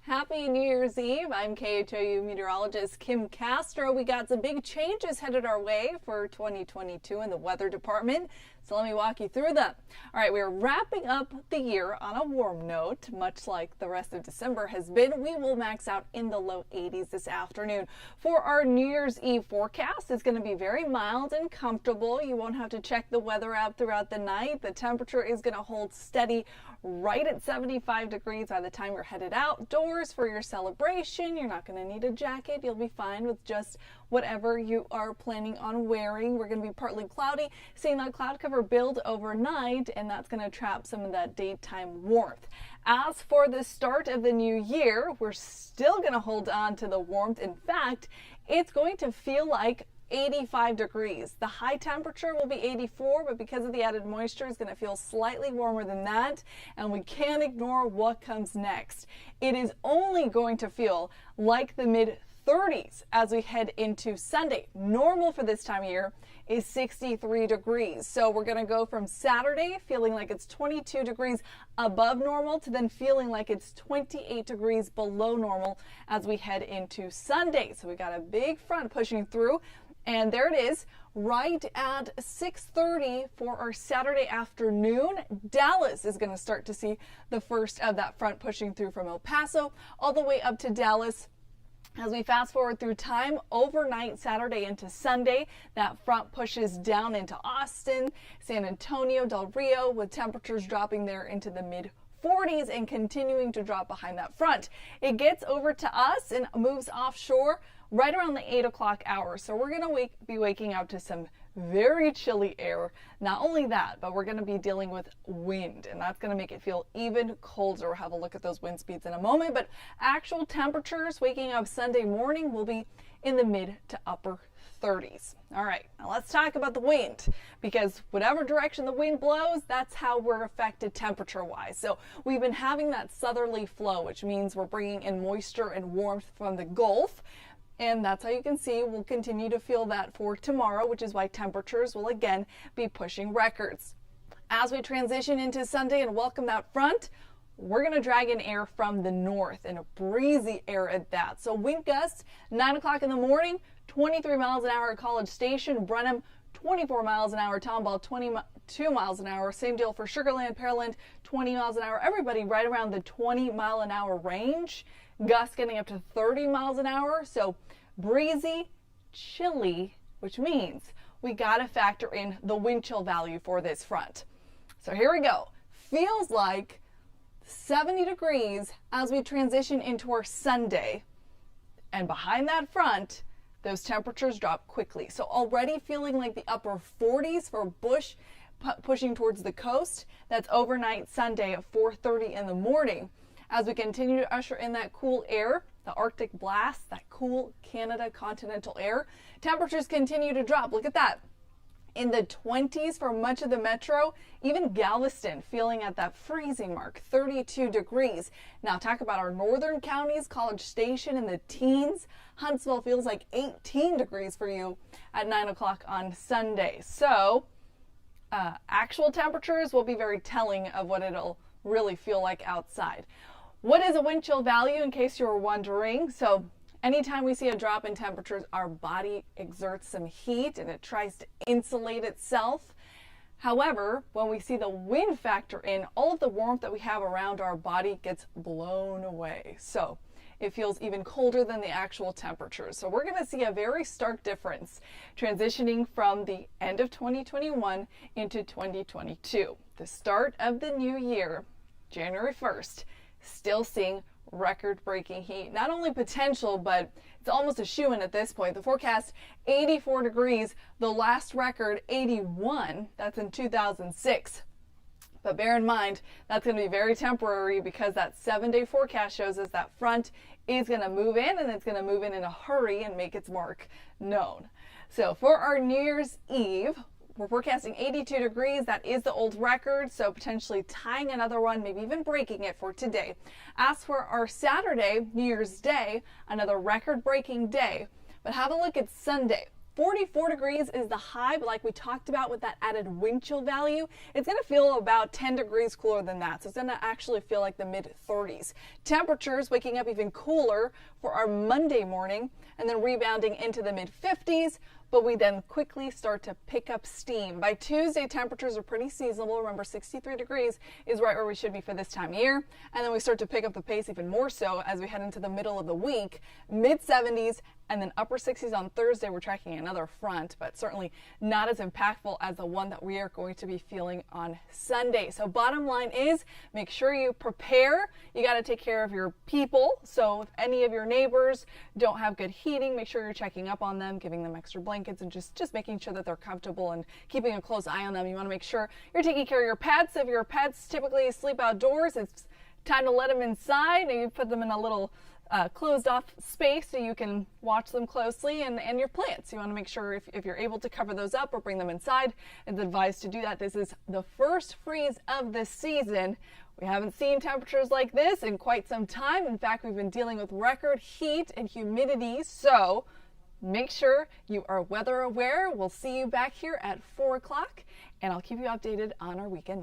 Happy New Year's Eve. I'm KHOU Meteorologist Kim Castro. We got some big changes headed our way for 2022 in the weather department, so let me walk you through them. All right, we're wrapping up the year on a warm note, much like the rest of December has been. We will max out in the low 80s this afternoon. For our New Year's Eve forecast, it's going to be very mild and comfortable. You won't have to check the weather app throughout the night. The temperature is going to hold steady right at 75 degrees by the time you're headed outdoors for your celebration. You're not going to need a jacket. You'll be fine with just whatever you are planning on wearing. We're going to be partly cloudy, seeing that cloud cover build overnight, and that's going to trap some of that daytime warmth. As for the start of the new year, we're still going to hold on to the warmth. In fact, it's going to feel like 85 degrees. The high temperature will be 84, but because of the added moisture, it's going to feel slightly warmer than that, and we can't ignore what comes next. It is only going to feel like the mid-30s as we head into Sunday. Normal for this time of year is 63 degrees. So we're going to go from Saturday feeling like it's 22 degrees above normal to then feeling like it's 28 degrees below normal as we head into Sunday. So we got a big front pushing through. And there it is, right at 6:30 for our Saturday afternoon. Dallas is going to start to see the first of that front pushing through from El Paso all the way up to Dallas. As we fast forward through time, overnight Saturday into Sunday, that front pushes down into Austin, San Antonio, Del Rio, with temperatures dropping there into the mid-40s and continuing to drop behind that front. It gets over to us and moves offshore right around the 8 o'clock hour. So we're going to be waking up to some very chilly air. Not only that, but we're going to be dealing with wind, and that's going to make it feel even colder. We'll have a look at those wind speeds in a moment, but actual temperatures waking up Sunday morning will be in the mid to upper 30s. All right, now let's talk about the wind, because whatever direction the wind blows, that's how we're affected temperature-wise. So we've been having that southerly flow, which means we're bringing in moisture and warmth from the Gulf. And that's how you can see we'll continue to feel that for tomorrow, which is why temperatures will again be pushing records. As we transition into Sunday and welcome that front, we're going to drag in air from the north, and a breezy air at that. So wind gusts 9 o'clock in the morning, 23 miles an hour at College Station, Brenham 24 miles an hour, Tomball 22 miles an hour, same deal for Sugar Land, Pearland 20 miles an hour, everybody right around the 20 mile an hour range. Gusts getting up to 30 miles an hour, so breezy, chilly, which means we got to factor in the wind chill value for this front. So here we go. Feels like 70 degrees as we transition into our Sunday, and behind that front, those temperatures drop quickly. So already feeling like the upper 40s for Bush pushing towards the coast. That's overnight Sunday at 4:30 in the morning. As we continue to usher in that cool air, the Arctic blast, that cool Canada continental air, temperatures continue to drop. Look at that. In the 20s for much of the metro, even Galveston feeling at that freezing mark, 32 degrees. Now talk about our northern counties, College Station in the teens. Huntsville feels like 18 degrees for you at 9 o'clock on Sunday. So actual temperatures will be very telling of what it'll really feel like outside. What is a wind chill value, in case you were wondering? So anytime we see a drop in temperatures, our body exerts some heat and it tries to insulate itself. However, when we see the wind factor in, all of the warmth that we have around our body gets blown away. So it feels even colder than the actual temperatures. So we're going to see a very stark difference transitioning from the end of 2021 into 2022. The start of the new year, January 1st, still seeing record-breaking heat. Not only potential, but it's almost a shoo-in at this point. The forecast, 84 degrees. The last record, 81. That's in 2006. But bear in mind, that's going to be very temporary, because that 7-day forecast shows us that front is going to move in, and it's going to move in a hurry and make its mark known. So for our New Year's Eve, we're forecasting 82 degrees. That is the old record, so potentially tying another one, maybe even breaking it for today. As for our Saturday, New Year's Day, another record-breaking day. But have a look at Sunday. 44 degrees is the high, but like we talked about with that added wind chill value, it's going to feel about 10 degrees cooler than that. So it's going to actually feel like the mid 30s. Temperatures waking up even cooler for our Monday morning and then rebounding into the mid 50s. But we then quickly start to pick up steam. By Tuesday, temperatures are pretty seasonable. Remember, 63 degrees is right where we should be for this time of year. And then we start to pick up the pace even more so as we head into the middle of the week. Mid 70s and then upper 60s on Thursday. We're tracking another front, but certainly not as impactful as the one that we are going to be feeling on Sunday. So bottom line is, make sure you prepare. You got to take care of your people. So if any of your neighbors don't have good heating, make sure you're checking up on them, giving them extra blankets, and just making sure that they're comfortable and keeping a close eye on them. You want to make sure you're taking care of your pets. If your pets typically sleep outdoors, it's time to let them inside, and you put them in a little closed off space so you can watch them closely, and your plants. You want to make sure if you're able to cover those up or bring them inside, it's advised to do that. This is the first freeze of the season. We haven't seen temperatures like this in quite some time. In fact, we've been dealing with record heat and humidity, so make sure you are weather aware. We'll see you back here at 4 o'clock, and I'll keep you updated on our weekend news.